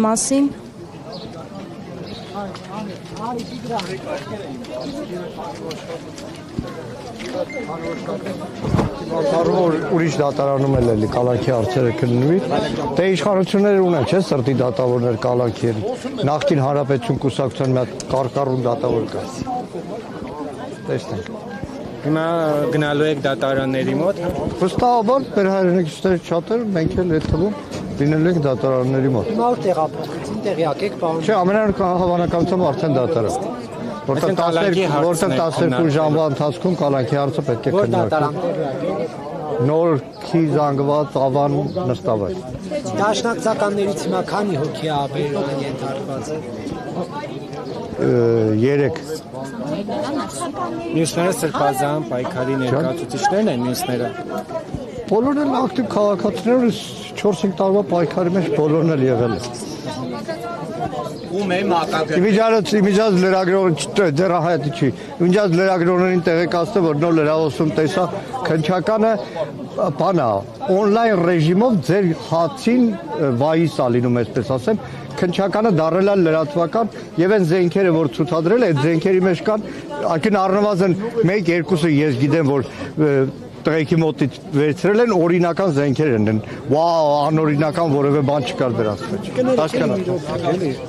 մասին։ Ուրիշ դատարանում էլ էլի կալանքի հարցերը քննվի, դե իշխանությունները ունեն, չէ՞, սրտի դատավորներ կալանքի են, նախկին հանրապետություն կուսակցության մի հատ կարկառուն դատավոր կա, տեսնենք։ Հիմա գնալու եք դատարանների մոտ։ Վստահաբար մեր հայրենակիցները շատերը մենք էլ այդ թվում լինելու ենք դատարանների մոտ։ Հիմա որ տեղափոխեցին, տեղյակ եք, պարոն։ Չէ, ամենահավանականությամբ արդեն դատարան։ Որտեղ 12 ժամվա ընթացքում կալանքի հարցը պետք է քննարկվի։ Նորքի զանգված Ավան նստավայր։ Դաշնակցականներից հիմա քանի հոգի աբերան ենթարկված է։ 3։ Մյուսները սրբազան պայքարի ներկայացուցիչներն են մյուսները։ Բոլորն էլ ակտիվ քաղաքացիներ 4-5 տարվա պայքարի մեջ բոլորն էլ եղել են։ Իմիջած լրագրողը դեռ հայտի չի։ Իմիջած լրագրողներին տեղեկացնեմ, որ նոր լրահոսում տեսա քննչականը բանա օնլայն ռեժիմով ձեր հացին վայիս ա լինում, այսպես ասեմ, քննչականը դառել է լրատվական եւ այն զենքերը, որ ցուցադրել է, այդ զենքերի մեջ կան, ակին առնվազն 1-2-ը ես գիտեմ, որ տղեկի մոտից վերցրել են օրինական զենքեր են։ Վաու, անօրինական որևէ բան չկար դրանց մեջ։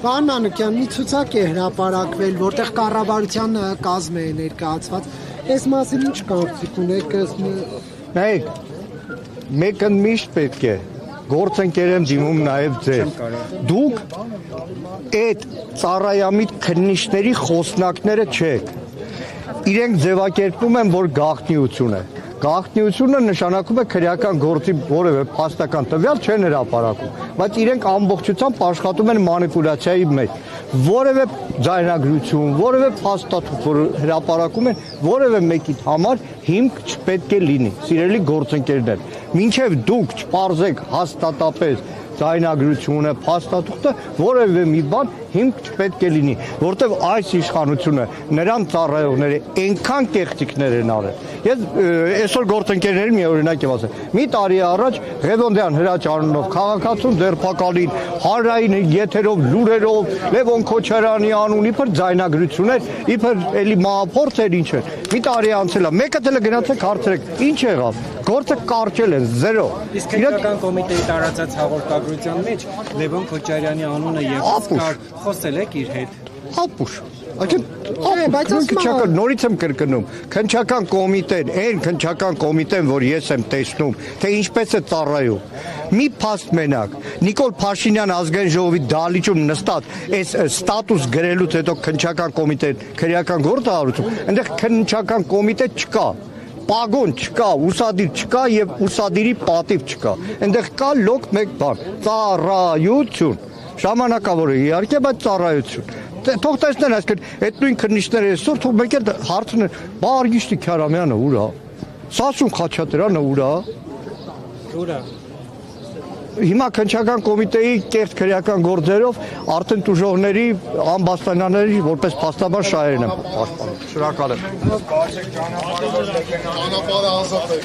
Պարոն Մանուկյան, մի ցուցակ է հրապարակվել, որտեղ կառավարության կազմ է ներկայացված։ Այս մասին ինչ կարծիք ունեք։ Նայեք, մեկը միշտ պետք է գործընկեր եմ դիմում նաև ձեր։ Դուք այդ ծառայամիտ քննիչների խոսնակները չեք։ Իրենք ձևակերպում են, որ գաղտնիություն է։ Գաղտնիությունը նշանակում է քրեական գործի որևէ փաստական տվյալ չեն հրապարակում, բայց իրենք ամբողջությամբ աշխատում են մանիպուլյացիայի մեջ։ Որևէ ձայնագրություն, որևէ փաստաթուղթ, որ հրապարակում են, որևէ մեկի համար հիմք չպետք է լինի, սիրելի գործընկերներ։ Մինչև դուք չպարզեք հաստատապես ձայնագրությունը, փաստաթուղթը, որևէ մի բան հիմք չպետք է լինի, որտեղ այս իշխանությունը նրան ծառայողները այնքան կեղծիքներ են արել։ Ես այսօր գործընկերներին մի օրինակ եմ ասել։ Մի տարի առաջ Ղևոնդյան Հրաչ անունով քաղաքացուն ձերբակալին, հանրային եթերով, լուրերով, Լևոն Քոչարյանի անուն իբր ձայնագրություններ, իբր էլի մահափորձ էր ինչ էր։ Մի տարի անցել է, մեկը դեռ գնացեք հարցրեք, ինչ եղավ։ Գործը կարճել են, 0։ Իսկ քննչական կոմիտեի տարածած հաղորդագրության մեջ Լևոն Քոչարյանի անունը եղած կար, խոսել եք իր հետ։ Ապուշ։ Նորից եմ կրկնում, քննչական կոմիտեն, այն քննչական կոմիտեն, որ ես եմ տեսնում, թե ինչպես է ծառայում։ Մի փաստ մենակ, Նիկոլ Փաշինյան ազգային ժողովի դահլիճում նստած, այս ստատուս գրելուց հետո քննչական կոմիտեն քրեական գործ է արում, այնտեղ քննչական կոմիտե չկա։ Պագոն չկա, ուսադիր չկա եւ ուսադիրի պատիվ չկա։ Այնտեղ կա լոկ մեկ բան՝ ծառայություն։ Ժամանակավոր է իհարկե, բայց ծառայություն։ Թող տեսնեն այսքան այդ նույն քննիչները այսօր թող մեկ էլ հարցն է, բա Արգիշտի Քյարամյանը ուր է։ Սասուն Խաչատրյանը ուր է։ Ուր է։ Հիմա քննչական կոմիտեի կեղծ քրեական գործերով արդեն տուժողների ամբաստանյաների որպես փաստաբան շահերն են պաշտպանում։ Շնորհակալ եմ։ Ճանապարհը ազատ է։